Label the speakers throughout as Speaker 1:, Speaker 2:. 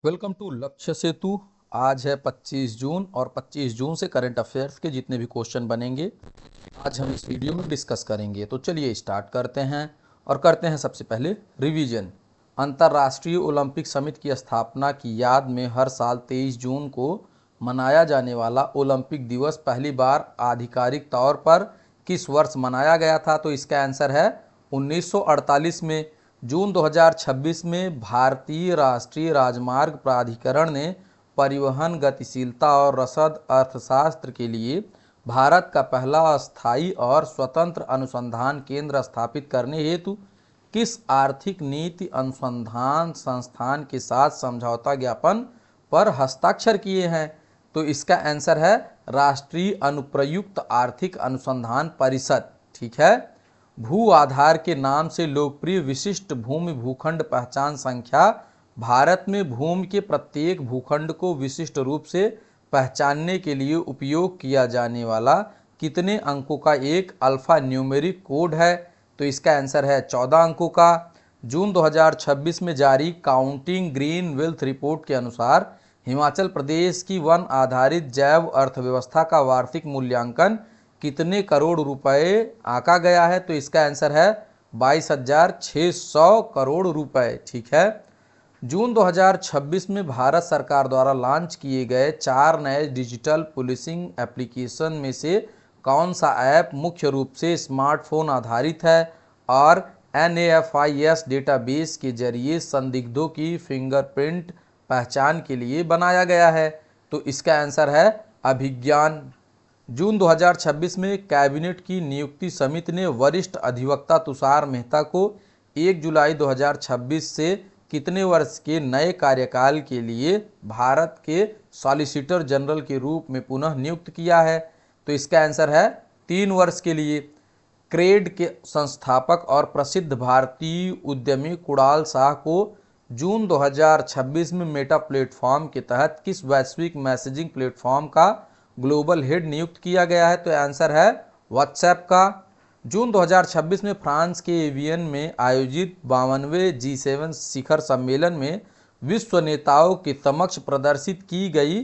Speaker 1: Welcome to लक्ष्य सेतु। आज है 25 जून और 25 जून से करंट अफेयर्स के जितने भी क्वेश्चन बनेंगे आज हम इस वीडियो में डिस्कस करेंगे। तो चलिए स्टार्ट करते हैं और करते हैं सबसे पहले रिवीजन। अंतर्राष्ट्रीय ओलंपिक समिति की स्थापना की याद में हर साल 23 जून को मनाया जाने वाला ओलंपिक दिवस पहली बार आधिकारिक तौर पर किस वर्ष मनाया गया था? तो इसका आंसर है 1948 में। जून 2026 में भारतीय राष्ट्रीय राजमार्ग प्राधिकरण ने परिवहन गतिशीलता और रसद अर्थशास्त्र के लिए भारत का पहला अस्थायी और स्वतंत्र अनुसंधान केंद्र स्थापित करने हेतु किस आर्थिक नीति अनुसंधान संस्थान के साथ समझौता ज्ञापन पर हस्ताक्षर किए हैं? तो इसका आंसर है राष्ट्रीय अनुप्रयुक्त आर्थिक अनुसंधान परिषद। ठीक है। भू आधार के नाम से लोकप्रिय विशिष्ट भूमि भूखंड पहचान संख्या भारत में भूमि के प्रत्येक भूखंड को विशिष्ट रूप से पहचानने के लिए उपयोग किया जाने वाला कितने अंकों का एक अल्फा न्यूमेरिक कोड है? तो इसका आंसर है 14 अंकों का। जून 2026 में जारी काउंटिंग ग्रीन वेल्थ रिपोर्ट के अनुसार हिमाचल प्रदेश की वन आधारित जैव अर्थव्यवस्था का वार्षिक मूल्यांकन कितने करोड़ रुपए आंका गया है? तो इसका आंसर है 22,600 करोड़ रुपए। ठीक है। जून 2026 में भारत सरकार द्वारा लॉन्च किए गए 4 नए डिजिटल पुलिसिंग एप्लीकेशन में से कौन सा ऐप मुख्य रूप से स्मार्टफोन आधारित है और NAFIS डेटाबेस के जरिए संदिग्धों की फिंगरप्रिंट पहचान के लिए बनाया गया है? तो इसका आंसर है अभिज्ञान। जून 2026 में कैबिनेट की नियुक्ति समिति ने वरिष्ठ अधिवक्ता तुषार मेहता को 1 जुलाई 2026 से कितने वर्ष के नए कार्यकाल के लिए भारत के सॉलिसिटर जनरल के रूप में पुनः नियुक्त किया है? तो इसका आंसर है 3 वर्ष के लिए। क्रेड के संस्थापक और प्रसिद्ध भारतीय उद्यमी कुणाल शाह को जून 2026 में मेटा प्लेटफॉर्म के तहत किस वैश्विक मैसेजिंग प्लेटफॉर्म का ग्लोबल हेड नियुक्त किया गया है? तो आंसर है व्हाट्सएप का। जून 2026 में फ्रांस के एवियन में आयोजित 52वें G7 शिखर सम्मेलन में विश्व नेताओं के समक्ष प्रदर्शित की गई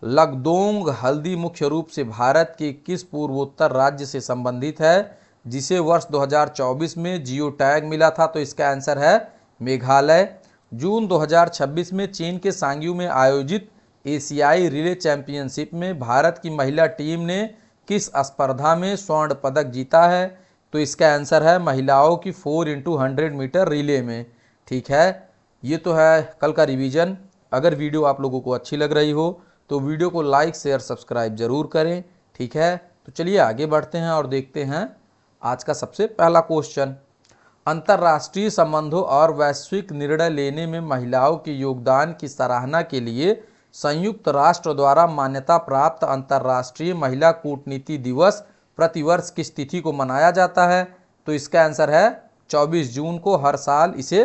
Speaker 1: लकडोंग हल्दी मुख्य रूप से भारत के किस पूर्वोत्तर राज्य से संबंधित है जिसे वर्ष 2024 में जियो टैग मिला था? तो इसका आंसर है मेघालय। जून 2026 में चीन के सांग्यू में आयोजित एशियाई रिले चैंपियनशिप में भारत की महिला टीम ने किस स्पर्धा में स्वर्ण पदक जीता है? तो इसका आंसर है महिलाओं की 4x100 मीटर रिले में। ठीक है। ये तो है कल का रिवीजन। अगर वीडियो आप लोगों को अच्छी लग रही हो तो वीडियो को लाइक शेयर सब्सक्राइब जरूर करें। ठीक है। तो चलिए आगे बढ़ते हैं और देखते हैं आज का सबसे पहला क्वेश्चन। अंतर्राष्ट्रीय संबंधों और वैश्विक निर्णय लेने में महिलाओं के योगदान की सराहना के लिए संयुक्त राष्ट्र द्वारा मान्यता प्राप्त अंतर्राष्ट्रीय महिला कूटनीति दिवस प्रतिवर्ष किस तिथि को मनाया जाता है? तो इसका आंसर है 24 जून को हर साल इसे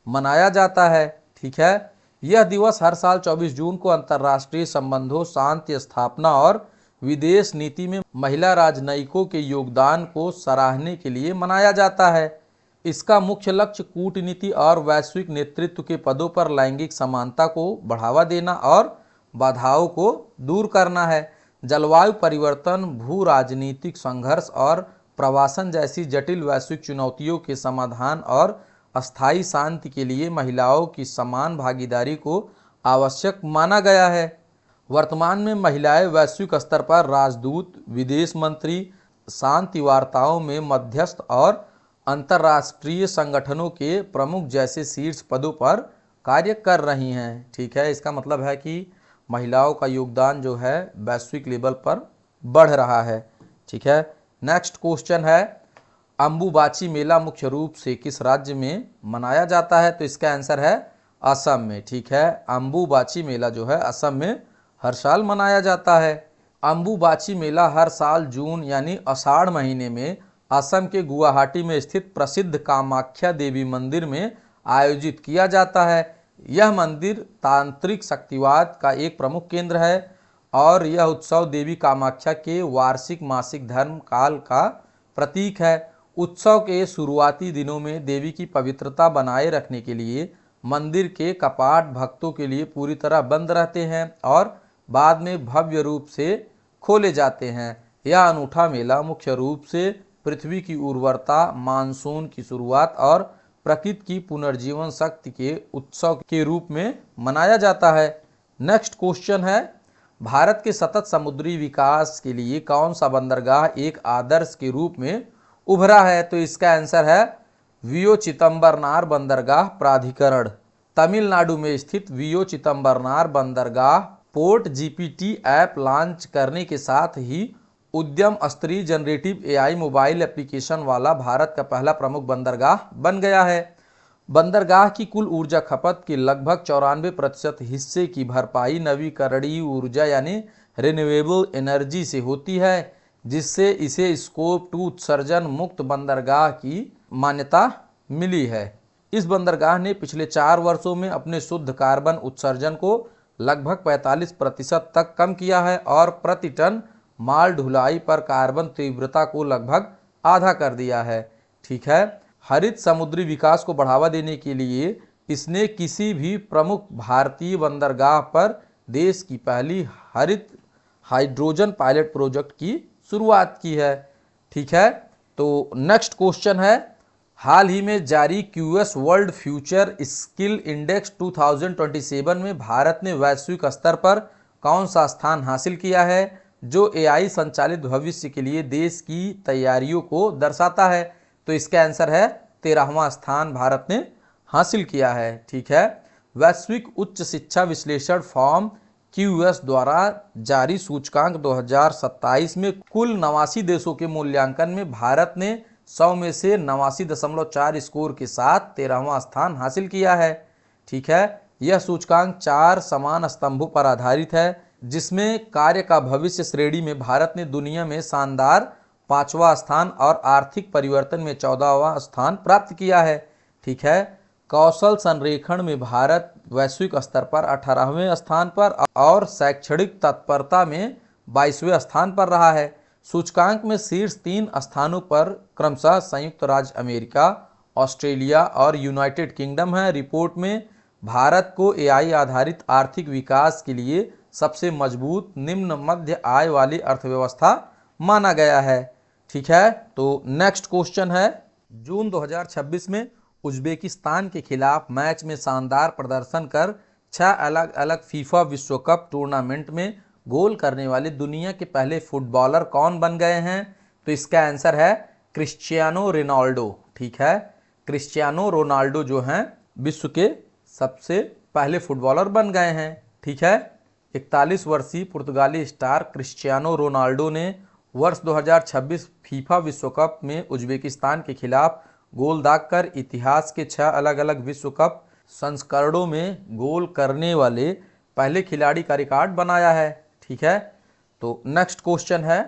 Speaker 1: मनाया जाता है। ठीक है। यह दिवस हर साल 24 जून को अंतर्राष्ट्रीय संबंधों, शांति स्थापना और विदेश नीति में महिला राजनयिकों के योगदान को सराहने के लिए मनाया जाता है। इसका मुख्य लक्ष्य कूटनीति और वैश्विक नेतृत्व के पदों पर लैंगिक समानता को बढ़ावा देना और बाधाओं को दूर करना है। जलवायु परिवर्तन, भू राजनीतिक संघर्ष और प्रवासन जैसी जटिल वैश्विक चुनौतियों के समाधान और अस्थायी शांति के लिए महिलाओं की समान भागीदारी को आवश्यक माना गया है। वर्तमान में महिलाएं वैश्विक स्तर पर राजदूत, विदेश मंत्री, शांति वार्ताओं में मध्यस्थ और अंतर्राष्ट्रीय संगठनों के प्रमुख जैसे शीर्ष पदों पर कार्य कर रही हैं। ठीक है। इसका मतलब है कि महिलाओं का योगदान जो है वैश्विक लेवल पर बढ़ रहा है। ठीक है। नेक्स्ट क्वेश्चन है अंबुबाची मेला मुख्य रूप से किस राज्य में मनाया जाता है? तो इसका आंसर है असम में। ठीक है। अंबुबाची मेला जो है असम में हर साल मनाया जाता है। अंबुबाची मेला हर साल जून यानी आषाढ़ महीने में असम के गुवाहाटी में स्थित प्रसिद्ध कामाख्या देवी मंदिर में आयोजित किया जाता है। यह मंदिर तांत्रिक शक्तिवाद का एक प्रमुख केंद्र है और यह उत्सव देवी कामाख्या के वार्षिक मासिक धर्म काल का प्रतीक है। उत्सव के शुरुआती दिनों में देवी की पवित्रता बनाए रखने के लिए मंदिर के कपाट भक्तों के लिए पूरी तरह बंद रहते हैं और बाद में भव्य रूप से खोले जाते हैं। यह अनूठा मेला मुख्य रूप से पृथ्वी की उर्वरता, मानसून की शुरुआत और प्रकृति की पुनर्जीवन शक्ति के उत्सव के रूप में मनाया जाता है। नेक्स्ट क्वेश्चन है, भारत के सतत समुद्री विकास के लिए कौन सा बंदरगाह एक आदर्श के रूप में उभरा है? तो इसका आंसर है वीओ चिदंबरनार बंदरगाह प्राधिकरण। तमिलनाडु में स्थित वीओ चिदंबरनार बंदरगाह पोर्ट जीपीटी ऐप लॉन्च करने के साथ ही उद्यम स्तरीय जनरेटिव एआई मोबाइल एप्लीकेशन वाला भारत का पहला प्रमुख बंदरगाह बन गया है। बंदरगाह की कुल ऊर्जा खपत के लगभग 94% हिस्से की भरपाई नवीकरणीय ऊर्जा यानी रिन्यूएबल एनर्जी से होती है, जिससे इसे स्कोप 2 उत्सर्जन मुक्त बंदरगाह की मान्यता मिली है। इस बंदरगाह ने पिछले 4 वर्षों में अपने शुद्ध कार्बन उत्सर्जन को लगभग 45% तक कम किया है और प्रति टन माल ढुलाई पर कार्बन तीव्रता को लगभग आधा कर दिया है। ठीक है, हरित समुद्री विकास को बढ़ावा देने के लिए इसने किसी भी प्रमुख भारतीय बंदरगाह पर देश की पहली हरित हाइड्रोजन पायलट प्रोजेक्ट की शुरुआत की है। ठीक है, तो नेक्स्ट क्वेश्चन है, हाल ही में जारी QS world future skill index 2027 में भारत ने वैश्विक स्तर पर कौन सा स्थान हासिल किया है, जो एआई संचालित भविष्य के लिए देश की तैयारियों को दर्शाता है? तो इसका आंसर है 13वां स्थान भारत ने हासिल किया है। ठीक है, वैश्विक उच्च शिक्षा विश्लेषण फॉर्म क्यूएस द्वारा जारी सूचकांक 2027 में कुल 89 देशों के मूल्यांकन में भारत ने 100 में से 89.4 स्कोर के साथ 13वां स्थान हासिल किया है। ठीक है, यह सूचकांक 4 समान स्तंभों पर आधारित है, जिसमें कार्य का भविष्य श्रेणी में भारत ने दुनिया में शानदार 5वां स्थान और आर्थिक परिवर्तन में 14वां स्थान प्राप्त किया है। ठीक है, कौशल संरेखण में भारत वैश्विक स्तर पर 18वें स्थान पर और शैक्षणिक तत्परता में 22वें स्थान पर रहा है। सूचकांक में शीर्ष 3 स्थानों पर क्रमशः संयुक्त राज्य अमेरिका, ऑस्ट्रेलिया और यूनाइटेड किंगडम है। रिपोर्ट में भारत को एआई आधारित आर्थिक विकास के लिए सबसे मजबूत निम्न मध्य आय वाली अर्थव्यवस्था माना गया है। ठीक है, तो नेक्स्ट क्वेश्चन है, जून 2026 में उज्बेकिस्तान के खिलाफ मैच में शानदार प्रदर्शन कर 6 अलग अलग फीफा विश्व कप टूर्नामेंट में गोल करने वाले दुनिया के पहले फुटबॉलर कौन बन गए हैं? तो इसका आंसर है क्रिस्टियानो रोनाल्डो। ठीक है, क्रिस्टियानो रोनाल्डो जो हैं विश्व के सबसे पहले फुटबॉलर बन गए हैं। ठीक है, 41 वर्षीय पुर्तगाली स्टार क्रिस्टियानो रोनाल्डो ने वर्ष 2026 फीफा विश्व कप में उज्बेकिस्तान के खिलाफ गोल दागकर इतिहास के 6 अलग अलग विश्व कप संस्करणों में गोल करने वाले पहले खिलाड़ी का रिकॉर्ड बनाया है। ठीक है, तो नेक्स्ट क्वेश्चन है,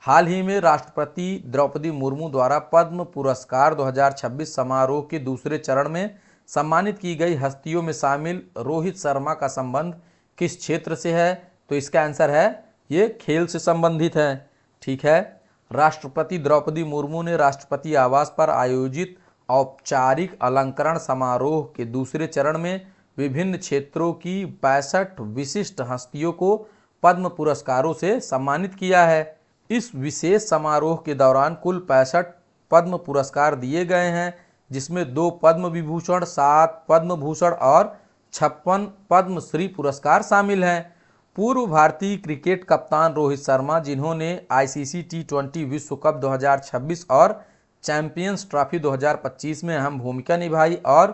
Speaker 1: हाल ही में राष्ट्रपति द्रौपदी मुर्मू द्वारा पद्म पुरस्कार 2026 समारोह के दूसरे चरण में सम्मानित की गई हस्तियों में शामिल रोहित शर्मा का संबंध किस क्षेत्र से है? तो इसका आंसर है ये खेल से संबंधित है। ठीक है, राष्ट्रपति द्रौपदी मुर्मू ने राष्ट्रपति आवास पर आयोजित औपचारिक अलंकरण समारोह के दूसरे चरण में विभिन्न क्षेत्रों की 62 विशिष्ट हस्तियों को पद्म पुरस्कारों से सम्मानित किया है। इस विशेष समारोह के दौरान कुल 65 पद्म पुरस्कार दिए गए हैं, जिसमें 2 पद्म विभूषण, 7 पद्म भूषण और 56 पद्मश्री पुरस्कार शामिल हैं। पूर्व भारतीय क्रिकेट कप्तान रोहित शर्मा, जिन्होंने आईसीसी टी20 विश्व कप 2026 और चैंपियंस ट्रॉफी 2025 में अहम भूमिका निभाई, और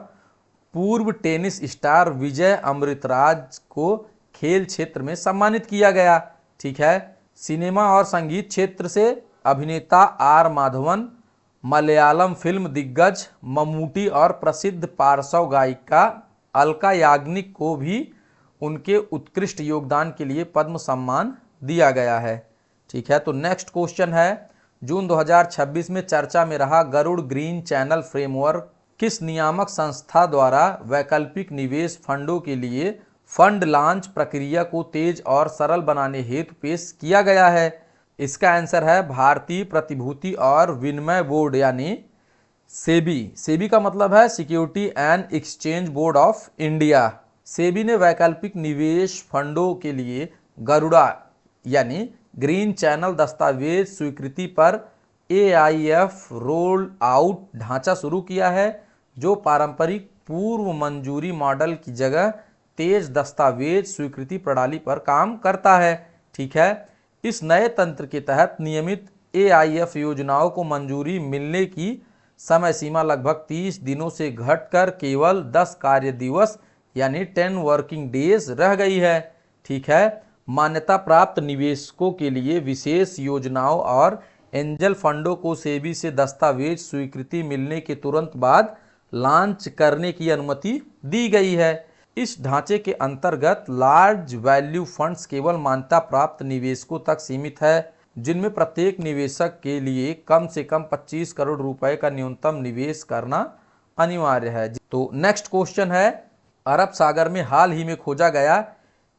Speaker 1: पूर्व टेनिस स्टार विजय अमृतराज को खेल क्षेत्र में सम्मानित किया गया। ठीक है, सिनेमा और संगीत क्षेत्र से अभिनेता आर माधवन, मलयालम फिल्म दिग्गज मम्मूटी और प्रसिद्ध पार्श्व गायिका अलका याग्निक को भी उनके उत्कृष्ट योगदान के लिए पद्म सम्मान दिया गया है। ठीक है, तो नेक्स्ट क्वेश्चन है, जून 2026 में चर्चा में रहा गरुड़ ग्रीन चैनल फ्रेमवर्क किस नियामक संस्था द्वारा वैकल्पिक निवेश फंडों के लिए फंड लॉन्च प्रक्रिया को तेज और सरल बनाने हेतु पेश किया गया है? इसका आंसर है भारतीय प्रतिभूति और विनिमय बोर्ड यानी सेबी। सेबी का मतलब है security and exchange board of India. SEBI ने वैकल्पिक निवेश फंडों के लिए गरुड़ा यानी ग्रीन चैनल दस्तावेज स्वीकृति पर AIF रोल आउट ढांचा शुरू किया है, जो पारंपरिक पूर्व मंजूरी मॉडल की जगह तेज दस्तावेज स्वीकृति प्रणाली पर काम करता है। ठीक है, इस नए तंत्र के तहत नियमित AIF योजनाओं को मंजूरी मिलने की समय सीमा लगभग 30 दिनों से घटकर केवल 10 कार्य दिवस यानी 10 वर्किंग डेज रह गई है। ठीक है, मान्यता प्राप्त निवेशकों के लिए विशेष योजनाओं और एंजल फंडों को सेबी से दस्तावेज स्वीकृति मिलने के तुरंत बाद लॉन्च करने की अनुमति दी गई है। इस ढांचे के अंतर्गत लार्ज वैल्यू फंड्स केवल मान्यता प्राप्त निवेशकों तक सीमित है, जिनमें प्रत्येक निवेशक के लिए कम से कम 25 करोड़ रुपए का न्यूनतम निवेश करना अनिवार्य है। तो नेक्स्ट क्वेश्चन है, अरब सागर में हाल ही में खोजा गया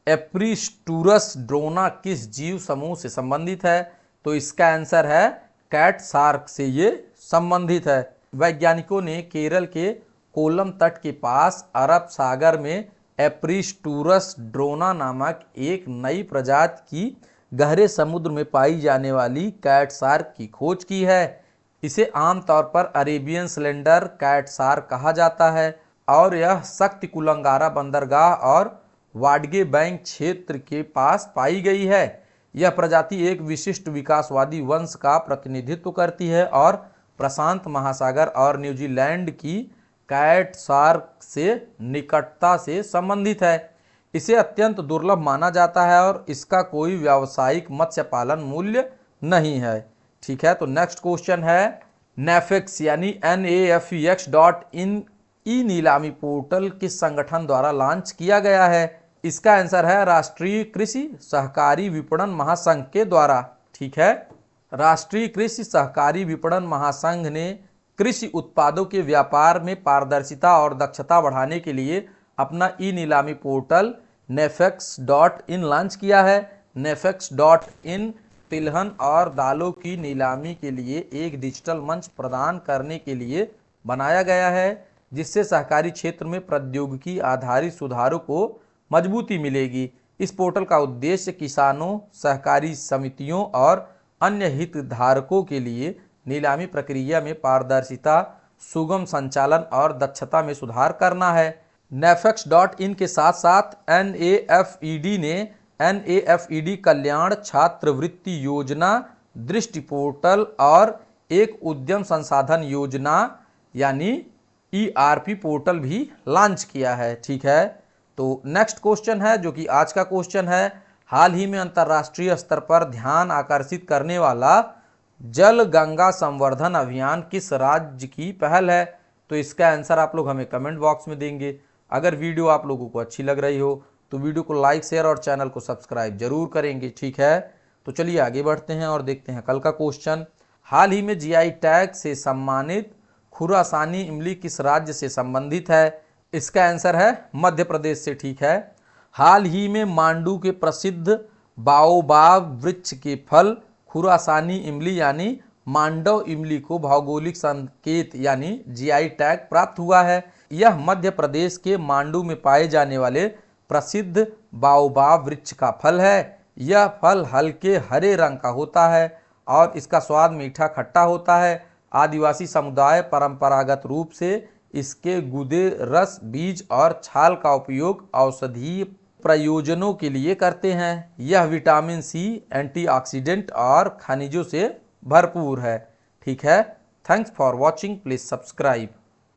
Speaker 1: एप्रीस्टूरस ड्रोना किस जीव समूह से संबंधित है? तो इसका आंसर है कैट शार्क से ये संबंधित है। वैज्ञानिकों ने केरल के कोल्लम तट के पास अरब सागर में एप्रीस्टूरस ड्रोना नामक एक नई प्रजाति की गहरे समुद्र में पाई जाने वाली कैट शार्क की खोज की है। इसे आमतौर पर अरेबियन सिलेंडर कैट शार्क कहा जाता है और यह शक्ति कुलंगारा बंदरगाह और वाडगे बैंक क्षेत्र के पास पाई गई है। यह प्रजाति एक विशिष्ट विकासवादी वंश का प्रतिनिधित्व करती है और प्रशांत महासागर और न्यूजीलैंड की कैट शार्क से निकटता से संबंधित है। इसे अत्यंत दुर्लभ माना जाता है और इसका कोई व्यावसायिक मत्स्य पालन मूल्य नहीं है। ठीक है, तो नेक्स्ट क्वेश्चन है, नेफेक्स यानी NAFEX.in ई नीलामी पोर्टल किस संगठन द्वारा लॉन्च किया गया है? इसका आंसर है राष्ट्रीय कृषि सहकारी विपणन महासंघ के द्वारा। ठीक है, राष्ट्रीय कृषि सहकारी विपणन महासंघ ने कृषि उत्पादों के व्यापार में पारदर्शिता और दक्षता बढ़ाने के लिए अपना ई नीलामी पोर्टल नेफेक्स.in लॉन्च किया है। नेफेक्स.in तिलहन और दालों की नीलामी के लिए एक डिजिटल मंच प्रदान करने के लिए बनाया गया है, जिससे सहकारी क्षेत्र में प्रौद्योगिकी आधारित सुधारों को मजबूती मिलेगी। इस पोर्टल का उद्देश्य किसानों, सहकारी समितियों और अन्य हितधारकों के लिए नीलामी प्रक्रिया में पारदर्शिता, सुगम संचालन और दक्षता में सुधार करना है। नेफेक्स.in के साथ साथ NAFED ने NAFED कल्याण छात्रवृत्ति योजना, दृष्टि पोर्टल और एक उद्यम संसाधन योजना यानी ERP पोर्टल भी लॉन्च किया है। ठीक है, तो नेक्स्ट क्वेश्चन है जो कि आज का क्वेश्चन है, हाल ही में अंतर्राष्ट्रीय स्तर पर ध्यान आकर्षित करने वाला जल गंगा संवर्धन अभियान किस राज्य की पहल है? तो इसका आंसर आप लोग हमें कमेंट बॉक्स में देंगे। अगर वीडियो आप लोगों को अच्छी लग रही हो तो वीडियो को लाइक, शेयर और चैनल को सब्सक्राइब जरूर करेंगे। ठीक है, तो चलिए आगे बढ़ते हैं और देखते हैं कल का क्वेश्चन। हाल ही में GI टैग से सम्मानित खुरासानी इमली किस राज्य से संबंधित है? इसका आंसर है मध्य प्रदेश से। ठीक है, हाल ही में मांडू के प्रसिद्ध बाओबाब वृक्ष के फल खुरासानी इमली यानी मांडव इमली को भौगोलिक संकेत यानी GI टैग प्राप्त हुआ है। यह मध्य प्रदेश के मांडू में पाए जाने वाले प्रसिद्ध बाओबाब वृक्ष का फल है। यह फल हल्के हरे रंग का होता है और इसका स्वाद मीठा खट्टा होता है। आदिवासी समुदाय परंपरागत रूप से इसके गूदे, रस, बीज और छाल का उपयोग औषधीय प्रयोजनों के लिए करते हैं। यह विटामिन C, एंटीऑक्सीडेंट और खनिजों से भरपूर है। ठीक है, thanks for watching, please subscribe.